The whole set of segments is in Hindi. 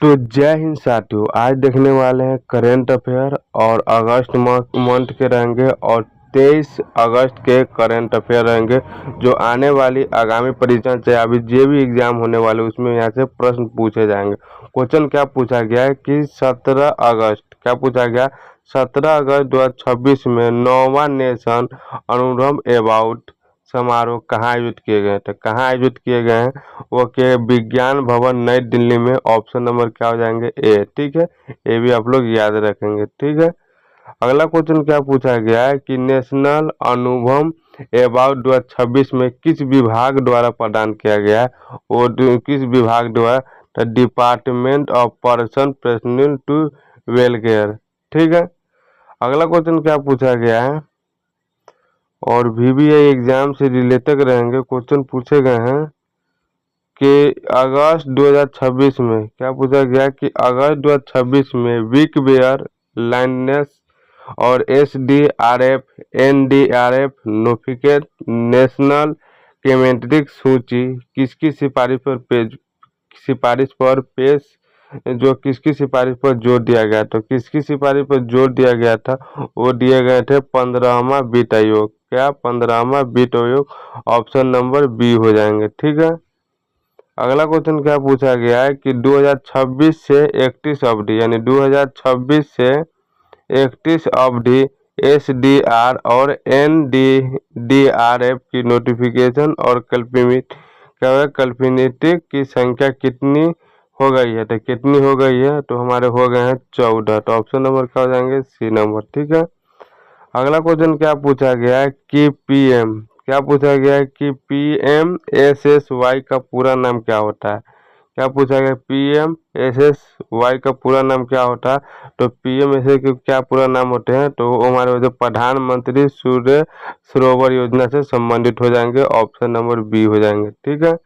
तो जय हिंद साथियों, आज देखने वाले हैं करंट अफेयर और अगस्त मंथ के रहेंगे और 23 अगस्त के करंट अफेयर रहेंगे जो आने वाली आगामी परीक्षा चाहे अभी जो भी एग्जाम होने वाले उसमें यहाँ से प्रश्न पूछे जाएंगे। क्वेश्चन क्या पूछा गया है कि 17 अगस्त क्या पूछा गया, 17 अगस्त 2026 में 9वां नेशन अनुरम अबाउट समारोह कहाँ आयोजित किए गए थे। कहाँ आयोजित किए गए हैं वो के विज्ञान भवन नई दिल्ली में। ऑप्शन नंबर क्या हो जाएंगे ए। ठीक है, ये भी आप लोग याद रखेंगे। ठीक है, अगला क्वेश्चन क्या पूछा गया है कि नेशनल अनुभव अवार्ड 2026 में किस विभाग द्वारा प्रदान किया गया है, वो किस विभाग द्वारा, department of person personal to welfare. ठीक है, अगला क्वेश्चन क्या पूछा गया है और VBI एग्जाम से रिलेटेड रहेंगे क्वेश्चन पूछे गए हैं कि अगस्त 2026 में क्या पूछा गया कि अगस्त 2026 में विक वेयर लाइनेस और SDRF NDRF नोटिफिकेट नेशनल केमेट्रिक सूची किसकी सिफारिश पर पेश जो किसकी सिफारिश पर जोर दिया गया। तो किसकी सिफारिश पर जोर दिया गया था, वो दिए गए थे 15वां वित्त आयोग। क्या 15वां वित्त आयोग, ऑप्शन नंबर बी हो जाएंगे। ठीक है, अगला क्वेश्चन क्या पूछा गया है कि 2026 से 31 अवधि यानी 2026 से 31 अवधि SDR और NDRF की नोटिफिकेशन और कल्पिनिटी की संख्या कितनी हो गई है। तो कितनी हो गई है, तो हमारे हो गए हैं 14। तो ऑप्शन नंबर क्या हो जाएंगे, सी नंबर। ठीक है, अगला क्वेश्चन क्या पूछा गया है कि PM क्या पूछा गया है कि PMSSY का पूरा नाम क्या होता है। क्या पूछा गया, PMSSY का पूरा नाम क्या होता है। तो PMSSY के क्या पूरा नाम होते हैं, तो वो हमारे जो प्रधानमंत्री सूर्य सरोवर योजना से संबंधित हो जाएंगे। ऑप्शन नंबर बी हो जाएंगे। ठीक है,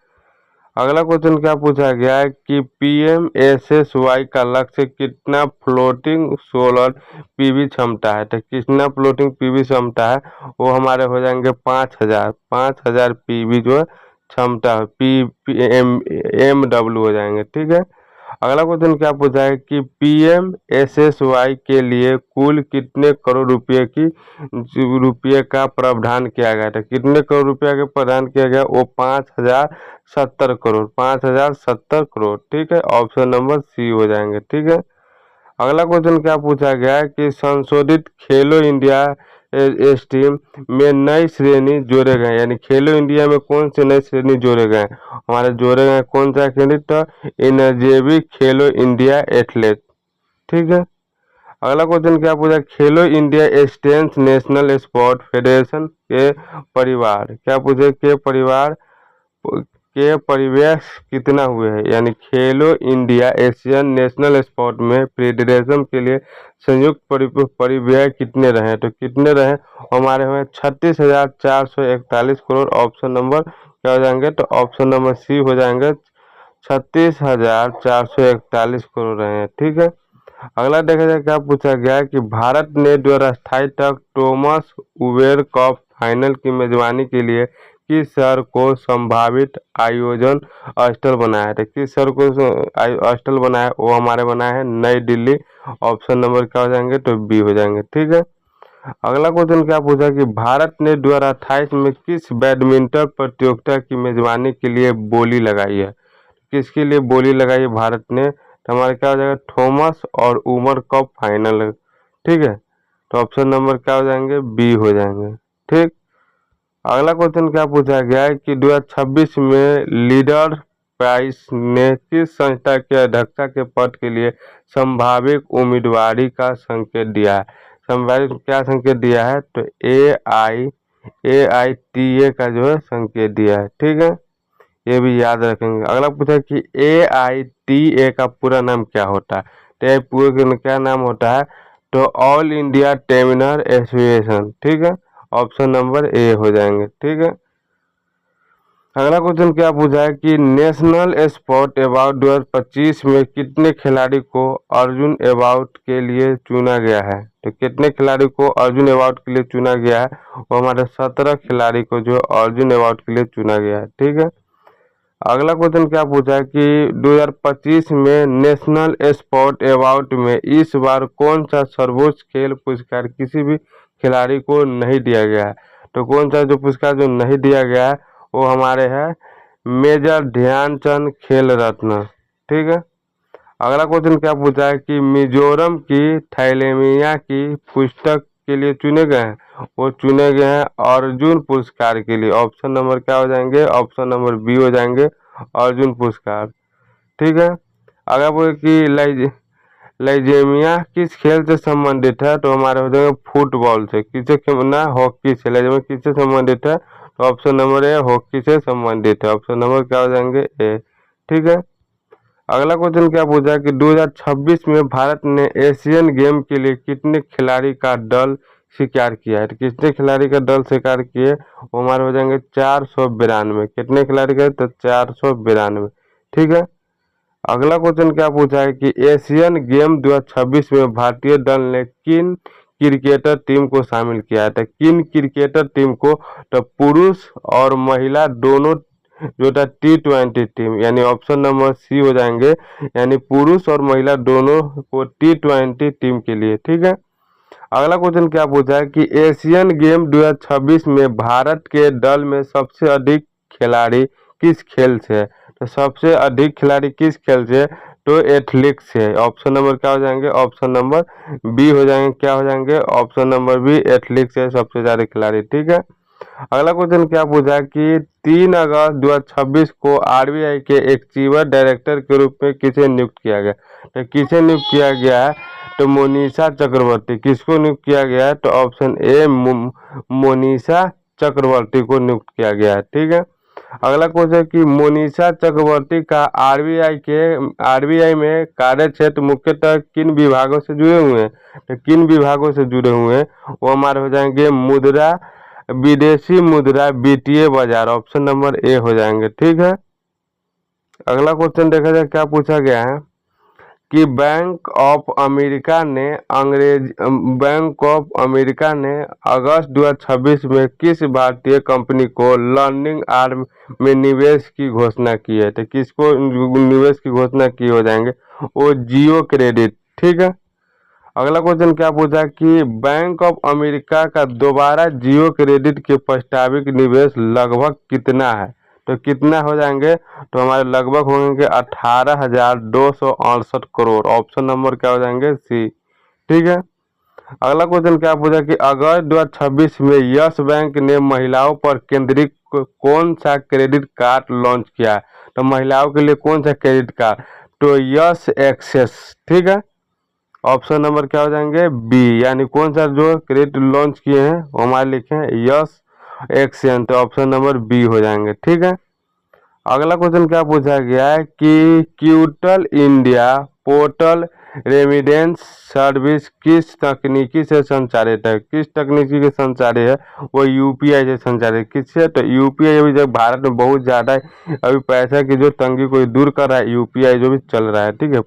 अगला क्वेश्चन क्या पूछा गया है कि PMSSY का लक्ष्य कितना फ्लोटिंग सोलर PV क्षमता है। तो कितना फ्लोटिंग PV क्षमता है, वो हमारे हो जाएंगे 5000 PV जो क्षमता है, MW हो जाएंगे। ठीक है, अगला क्वेश्चन क्या पूछा है कि PMSSY के लिए कुल कितने करोड़ रुपये का प्रावधान किया गया था। कितने करोड़ रुपया का प्रावधान किया गया, वो 5070 करोड़। ठीक है, ऑप्शन नंबर सी हो जाएंगे। ठीक है, अगला क्वेश्चन क्या पूछा गया है कि संशोधित खेलो इंडिया स्टीम में नई श्रेणी जोड़े गए, यानी खेलो इंडिया में कौन से नई श्रेणी जोड़े गए। हमारे जोड़े गए कौन सा खेल, तो इनर्जेबी खेलो इंडिया एथलेट। ठीक है, अगला क्वेश्चन क्या पूछा, खेलो India states national sport federation के परिवार क्या पूछे के परिवेश कितना हुए हैं, यानी खेलो इंडिया एशियन नेशनल स्पोर्ट में फेडरेशन के लिए संयुक्त परिव्यय कितने रहे। तो कितने रहे, हमारे हुए 36,441 करोड़। ऑप्शन नंबर क्या हो जाएंगे, तो ऑप्शन नंबर सी हो जाएंगे, 36,441 करोड़ रहे हैं। ठीक है, अगला देखा जाए क्या पूछा गया है कि भारत ने 2028 तक थॉमस उबेर कप फाइनल की मेजबानी के लिए किस शहर को संभावित आयोजन स्थल बनाया है। किस शहर को स्थल बनाया, वो हमारे बनाया है नई दिल्ली। ऑप्शन नंबर क्या हो जाएंगे, तो बी हो जाएंगे। ठीक है, अगला क्वेश्चन क्या पूछा कि भारत ने 2028 में किस बैडमिंटन प्रतियोगिता की मेजबानी के लिए बोली लगाई है। किसके लिए बोली लगाई है भारत ने, तो हमारा क्या हो जाएगा, थॉमस और उमर कप फाइनल। ठीक है, तो ऑप्शन नंबर क्या हो जाएंगे, बी हो जाएंगे। ठीक, अगला क्वेश्चन क्या पूछा गया है कि 2026 में लीडर प्राइस ने किस संस्था के अध्यक्षता के पद के लिए संभावित उम्मीदवारी का संकेत दिया है। संभावित क्या संकेत दिया है, तो AITA का जो है संकेत दिया है। ठीक है, ये भी याद रखेंगे। अगला पूछा कि AITA का पूरा नाम क्या होता है। तो पूरा क्या नाम होता है, तो ऑल इंडिया टेमिनल एसोसिएशन। ठीक है, ऑप्शन नंबर ए हो जाएंगे। ठीक है, अगला क्वेश्चन क्या पूछा है कि नेशनल स्पोर्ट अवार्ड 2025 में कितने खिलाड़ी को अर्जुन अवार्ड के लिए चुना गया है। तो कितने खिलाड़ी को अर्जुन अवार्ड के लिए चुना गया है, वो हमारे 17 खिलाड़ी को जो अर्जुन अवार्ड के लिए चुना गया है। ठीक है, अगला क्वेश्चन क्या पूछा है कि 2025 में नेशनल स्पोर्ट अवार्ड में इस बार कौन सा सर्वोच्च खेल पुरस्कार किसी भी खिलाड़ी को नहीं दिया गया है। तो कौन सा जो पुरस्कार जो नहीं दिया गया है वो हमारे है मेजर ध्यानचंद खेल रत्न। ठीक है। अगला क्वेश्चन क्या पूछा है कि मिजोरम की थैलेमीमिया की पुस्तक के लिए चुने गए हैं, वो चुने गए हैं अर्जुन पुरस्कार के लिए। ऑप्शन नंबर क्या हो जाएंगे, ऑप्शन नंबर बी हो जाएंगे अर्जुन पुरस्कार। ठीक है। अगर बोले कि लाइजेमिया किस खेल से संबंधित है, तो हमारे हो जाएंगे फुटबॉल से। किससे खेलना, हॉकी से। लाइजेमिया किससे संबंधित है, तो ऑप्शन नंबर ए हॉकी से संबंधित है। ऑप्शन नंबर क्या हो जाएंगे ए। ठीक है। अगला क्वेश्चन क्या पूछा है कि 2026 में भारत ने एशियन गेम के लिए कितने खिलाड़ी का दल स्वीकार किया है। तो कितने खिलाड़ी का दल स्वीकार किए, वो हमारे हो जाएंगे 492। कितने खिलाड़ी का, तो 492। ठीक है। अगला क्वेश्चन क्या पूछा है कि एशियन गेम 2026 में भारतीय दल ने किन क्रिकेटर टीम को शामिल किया है। तो किन क्रिकेटर टीम को, तो पुरुष और महिला दोनों जो था T20 टीम, यानी ऑप्शन नंबर सी हो जाएंगे, यानी पुरुष और महिला दोनों को T20 टीम के लिए। ठीक है। अगला क्वेश्चन क्या पूछा है कि एशियन गेम 2026 में भारत के दल में सबसे अधिक खिलाड़ी किस खेल से है। तो सबसे अधिक खिलाड़ी किस खेल से है, तो एथलेटिक्स से है। ऑप्शन नंबर क्या हो जाएंगे, ऑप्शन नंबर बी हो जाएंगे। क्या हो जाएंगे, ऑप्शन नंबर बी एथलेटिक्स से सबसे ज्यादा खिलाड़ी। ठीक है। अगला क्वेश्चन क्या पूछा कि 3 अगस्त 2026 को आरबीआई के एक चीफ डायरेक्टर के रूप में किसे नियुक्त किया गया। तो किसे नियुक्त किया गया है, तो मोनिशा चक्रवर्ती। किसको नियुक्त किया गया है, तो ऑप्शन ए मोनिशा चक्रवर्ती को नियुक्त किया गया है। ठीक है। अगला क्वेश्चन कि मोनिशा चक्रवर्ती का आरबीआई में कार्य क्षेत्र मुख्यतः किन विभागों से जुड़े हुए हैं। तो किन विभागों से जुड़े हुए हैं, वो हमारे हो जाएंगे मुद्रा, विदेशी मुद्रा, वित्तीय बाजार। ऑप्शन नंबर ए हो जाएंगे। ठीक है। अगला क्वेश्चन देखा जाए क्या पूछा गया है कि बैंक ऑफ अमेरिका ने अगस्त 2026 में किस भारतीय कंपनी को लर्निंग आर्म में निवेश की घोषणा की है। तो किसको निवेश की घोषणा की हो जाएंगे, वो जियो क्रेडिट। ठीक है। अगला क्वेश्चन क्या पूछा कि बैंक ऑफ अमेरिका का दोबारा जियो क्रेडिट के प्रस्तावित निवेश लगभग कितना है। तो कितना हो जाएंगे, तो हमारे लगभग होंगे 18,268 करोड़। ऑप्शन नंबर क्या हो जाएंगे, सी। ठीक है। अगला क्वेश्चन क्या पूछा कि अगस्त 2026 में यस बैंक ने महिलाओं पर केंद्रित कौन सा क्रेडिट कार्ड लॉन्च किया है। तो महिलाओं के लिए कौन सा क्रेडिट कार्ड, तो यस एक्सेस। ठीक है। ऑप्शन नंबर क्या हो जाएंगे, बी, यानी कौन सा जो क्रेडिट लॉन्च किए हैं वो हमारे लिखे हैं यस एक्सेन। तो ऑप्शन नंबर बी हो जाएंगे। ठीक है। अगला क्वेश्चन क्या पूछा गया है कि क्यूटल इंडिया पोर्टल रेमिडेंस सर्विस किस तकनीकी से संचालित है। किस तकनीकी से संचालित है, वो यूपीआई से संचालित। किससे, तो यूपीआई अभी जब भारत में बहुत ज़्यादा अभी पैसा की जो तंगी को दूर कर रहा है, यूपीआई जो भी चल रहा है। ठीक है।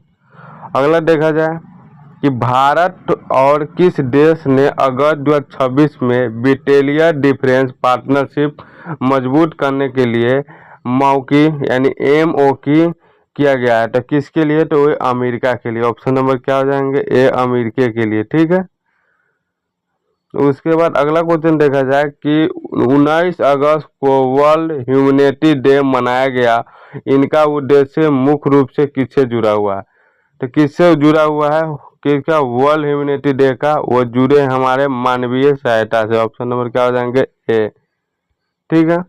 अगला देखा जाए कि भारत और किस देश ने अगस्त 2026 में बिटेलियर डिफेंस पार्टनरशिप मजबूत करने के लिए मौकी यानी एमओ की किया गया है। तो किसके लिए, तो वो अमेरिका के लिए। ऑप्शन नंबर क्या हो जाएंगे, ए अमेरिका के लिए। ठीक है। तो उसके बाद अगला क्वेश्चन देखा जाए कि 19 अगस्त को वर्ल्ड ह्यूमैनिटी डे मनाया गया, इनका उद्देश्य मुख्य रूप से किससे जुड़ा हुआ है। तो किससे जुड़ा हुआ है, किसका, वर्ल्ड ह्यूमैनिटी डे का, वो जुड़े हमारे मानवीय सहायता से। ऑप्शन नंबर क्या हो जाएंगे, ए। ठीक है।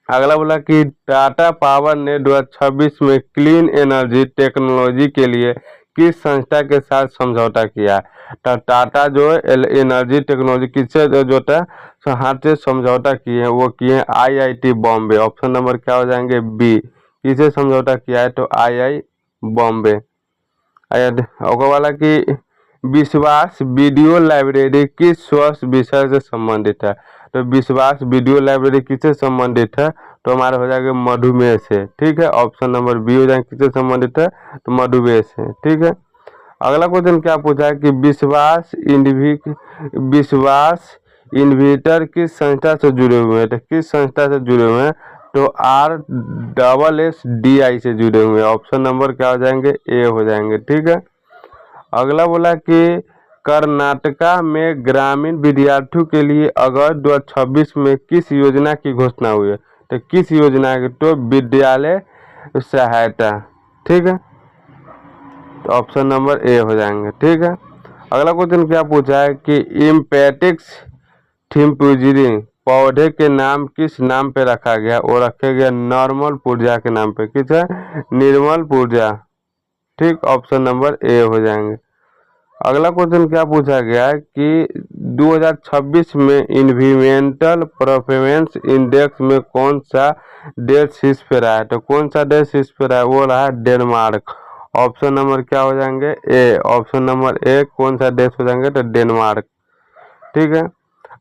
अगला बोला कि टाटा पावर ने 2026 में क्लीन एनर्जी टेक्नोलॉजी के लिए किस संस्था के साथ समझौता किया। तो टाटा जो एनर्जी टेक्नोलॉजी किससे जो है हाथ से समझौता किए हैं, वो किए हैं आईआईटी बॉम्बे। ऑप्शन नंबर क्या हो जाएंगे, बी। किससे समझौता किया है, तो आई बॉम्बे। ओकर वाला कि विश्वास वीडियो लाइब्रेरी किस स्वास्थ्य विषय से संबंधित है। तो विश्वास वीडियो लाइब्रेरी किससे संबंधित है, तो हमारा हो जाएगा मधुमेह से। ठीक है। ऑप्शन नंबर बी हो जाएगा, किससे संबंधित है, तो मधुमेह से। ठीक है। अगला क्वेश्चन क्या पूछा है कि विश्वास इन्विटर किस संस्था से जुड़े हुए हैं। तो किस संस्था से जुड़े हुए हैं, तो RSSDI से जुड़े हुए। ऑप्शन नंबर क्या हो जाएंगे, ए हो जाएंगे। ठीक है। अगला बोला कि कर्नाटका में ग्रामीण विद्यार्थियों के लिए अगस्त 2026 में किस योजना की घोषणा हुई है। तो किस योजना की, तो विद्यालय सहायता। ठीक है, तो ऑप्शन नंबर ए हो जाएंगे। ठीक है। अगला क्वेश्चन क्या पूछा है कि इम्पेटिक्स थिम्पुजिरी पौधे के नाम किस नाम पे रखा गया। वो रखा गया नॉर्मल पूर्जा के नाम पे। किस है, निर्मल पूर्जा। ठीक, ऑप्शन नंबर ए हो जाएंगे। अगला क्वेश्चन क्या पूछा गया है कि 2026 में इन्वायरमेंटल परफॉर्मेंस इंडेक्स में कौन सा देश शीर्ष पे रहा है। तो कौन सा देश शीर्ष पे रहा है, वो रहा है डेनमार्क। ऑप्शन नंबर क्या हो जाएंगे, ए। ऑप्शन नंबर ए कौन सा देश हो जाएंगे, तो डेनमार्क। ठीक है।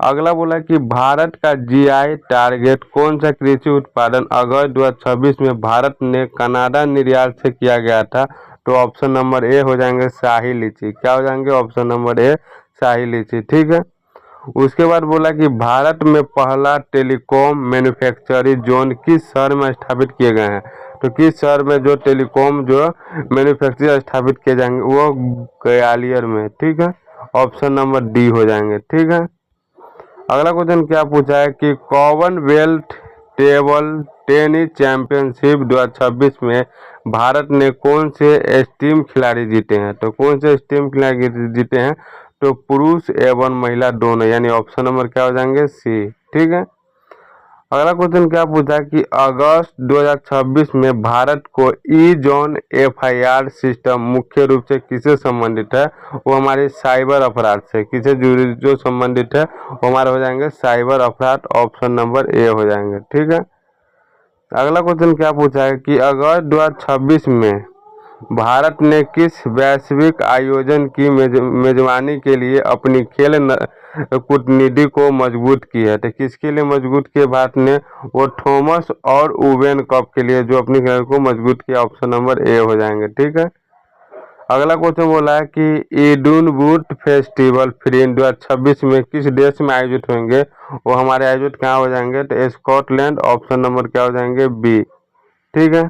अगला बोला कि भारत का जीआई टारगेट कौन सा कृषि उत्पादन अगस्त 2026 में भारत ने कनाडा निर्यात से किया गया था। तो ऑप्शन नंबर ए हो जाएंगे शाही लीची। क्या हो जाएंगे, ऑप्शन नंबर ए शाही लीची। ठीक है। उसके बाद बोला कि भारत में पहला टेलीकॉम मैन्युफैक्चरिंग जोन किस शहर में स्थापित किए गए हैं। तो किस शहर में जो टेलीकॉम जो मैन्युफैक्चरिंग स्थापित किए जाएंगे, वो ग्वालियर में। ठीक है, ऑप्शन नंबर डी हो जाएंगे। ठीक है। अगला क्वेश्चन क्या पूछा है कि कॉमनवेल्थ टेबल टेनिस चैंपियनशिप 2026 में भारत ने कौन से स्टीम खिलाड़ी जीते हैं। तो कौन से स्टीम खिलाड़ी जीते हैं, तो पुरुष एवं महिला दोनों, यानी ऑप्शन नंबर क्या हो जाएंगे, सी। ठीक है। अगला क्वेश्चन क्या पूछा कि अगस्त 2026 में भारत को ई जोन एफआईआर सिस्टम मुख्य रूप से किससे संबंधित है। वो हमारे साइबर अपराध से। किससे जो संबंधित है, वो हमारे हो जाएंगे साइबर अपराध। ऑप्शन नंबर ए हो जाएंगे। ठीक है। अगला क्वेश्चन क्या पूछा है कि अगस्त 2026 में भारत ने किस वैश्विक आयोजन की मेजबानी के लिए अपनी खेल कूटनीति को मजबूत की है। तो किसके लिए मजबूत किया भारत ने, वो थॉमस और उवेन कप के लिए जो अपनी खेल को मजबूत किया। ऑप्शन नंबर ए हो जाएंगे। ठीक है। अगला क्वेश्चन बोला है कि ईडुनबुट फेस्टिवल फ्रीन 2026 में किस देश में आयोजित होंगे। वो हमारे आयोजित कहाँ हो जाएंगे, तो स्कॉटलैंड। ऑप्शन नंबर क्या हो जाएंगे, बी। ठीक है।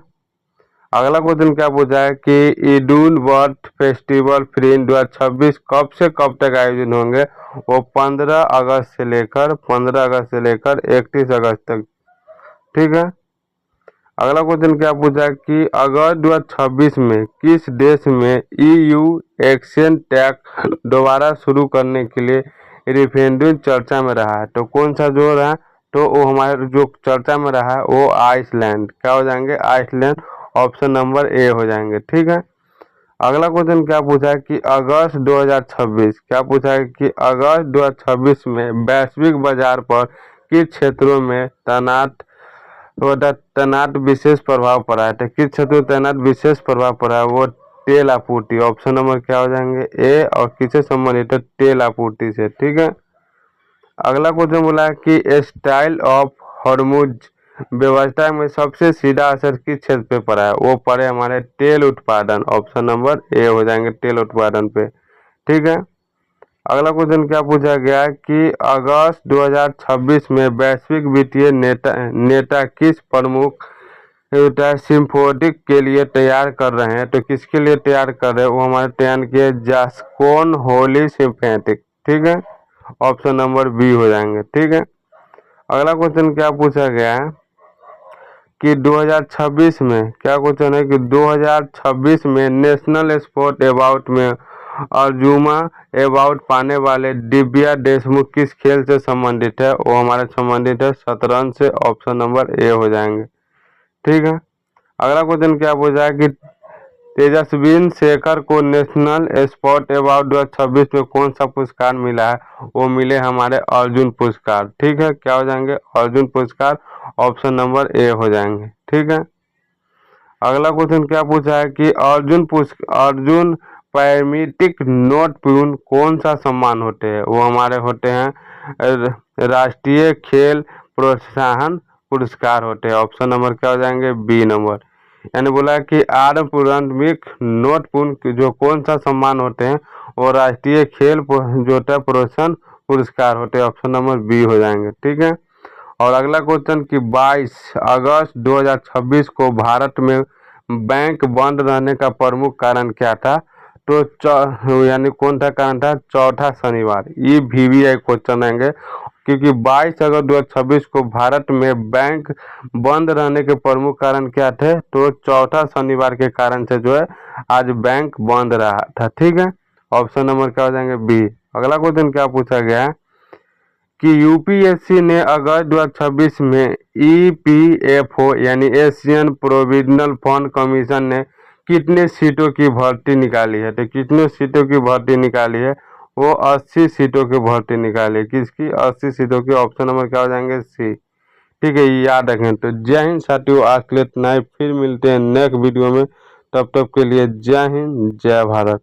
अगला क्वेश्चन क्या पूछा है कि ईडुनबर्ग फेस्टिवल फ्रीन 2026 कब से कब तक आयोजित होंगे। वो 15 अगस्त से लेकर 31 अगस्त तक। ठीक है। अगला क्वेश्चन क्या पूछा है कि अगस्त 2026 में किस देश में ईयू एक्सचेंज टैक्स दोबारा शुरू करने के लिए रेफरेंडम चर्चा में रहा है। तो कौन सा जो रहा, तो वो हमारे जो चर्चा में रहा है वो आइसलैंड। क्या हो जाएंगे, आइसलैंड। ऑप्शन नंबर ए हो जाएंगे। ठीक है। अगला क्वेश्चन क्या पूछा है कि अगस्त 2026 क्या पूछा है कि अगस्त 2026 में वैश्विक बाजार पर किस क्षेत्रों में तैनात विशेष प्रभाव पड़ा है। तो किस क्षेत्र में तैनात विशेष प्रभाव पड़ा है, वो तेल आपूर्ति। ऑप्शन नंबर क्या हो जाएंगे, ए। और किससे संबंधित है, तेल आपूर्ति से। ठीक है। अगला क्वेश्चन बोला है कि स्टाइल ऑफ हॉर्मुज व्यवस्था में सबसे सीधा असर किस क्षेत्र पे पड़ा है। वो पड़े हमारे तेल उत्पादन। ऑप्शन नंबर ए हो जाएंगे, तेल उत्पादन पे। ठीक है। अगला क्वेश्चन क्या पूछा गया है कि अगस्त 2026 में वैश्विक वित्तीय नेता किस प्रमुख सिम्फोनिक के लिए तैयार कर रहे हैं। तो किसके लिए तैयार कर रहे हैं, वो हमारे तैयार किए जास्कोन होली सिम्फेटिक। ठीक है, ऑप्शन नंबर बी हो जाएंगे। ठीक है। अगला क्वेश्चन क्या पूछा गया है कि 2026 में क्या क्वेश्चन है कि 2026 में नेशनल स्पोर्ट अवार्ड में अर्जुमा अवार्ड पाने वाले दिव्या देशमुख किस खेल से संबंधित है। वो हमारे संबंधित है शतरंज से। ऑप्शन नंबर ए हो जाएंगे। ठीक है। अगला क्वेश्चन क्या पूछा है कि तेजस्विन शेखर को नेशनल स्पोर्ट अवार्ड 2026 में कौन सा पुरस्कार मिला है। वो मिले हमारे अर्जुन पुरस्कार। ठीक है, क्या हो जाएंगे, अर्जुन पुरस्कार। ऑप्शन नंबर ए हो जाएंगे। ठीक है। अगला क्वेश्चन क्या पूछा है कि अर्जुन पैरामिटिक नोट प्यून कौन सा सम्मान होते हैं। वो हमारे होते हैं राष्ट्रीय खेल प्रोत्साहन पुरस्कार होते हैं। ऑप्शन नंबर क्या हो जाएंगे, बी नंबर। यानी बोला कि आर्म पुरस्मिक नोट पूर्ण जो कौन सा सम्मान होते हैं, वो राष्ट्रीय खेल जो होता है प्रोत्साहन पुरस्कार होते हैं। ऑप्शन नंबर बी हो जाएंगे। ठीक है। और अगला क्वेश्चन कि 22 अगस्त 2026 को भारत में बैंक बंद रहने का प्रमुख कारण क्या था? तो यानी कौन था कारण था? चौथा शनिवार। ये VVI क्वेश्चन आएंगे क्योंकि 22 अगस्त 2026 को भारत में बैंक बंद रहने के प्रमुख कारण क्या थे? तो चौथा शनिवार के कारण से जो है आज बैंक बंद रहा था। ठीक है, ऑप्शन नंबर क्या हो जाएंगे? बी। अगला क्वेश्चन क्या पूछा गया है कि यूपीएससी ने अगस्त 2026 में EPFO यानी एशियन प्रोविजनल फंड कमीशन ने कितने सीटों की भर्ती निकाली है? तो कितने सीटों की भर्ती निकाली है? वो 80 सीटों की भर्ती निकाली है। किसकी? 80 सीटों की। ऑप्शन नंबर क्या हो जाएंगे? सी। ठीक है, याद रखें। तो जय हिंद साथियों, आज के लिए इतना ही। फिर मिलते हैं नेक्स्ट वीडियो में। तब तक के लिए जय हिंद, जय भारत।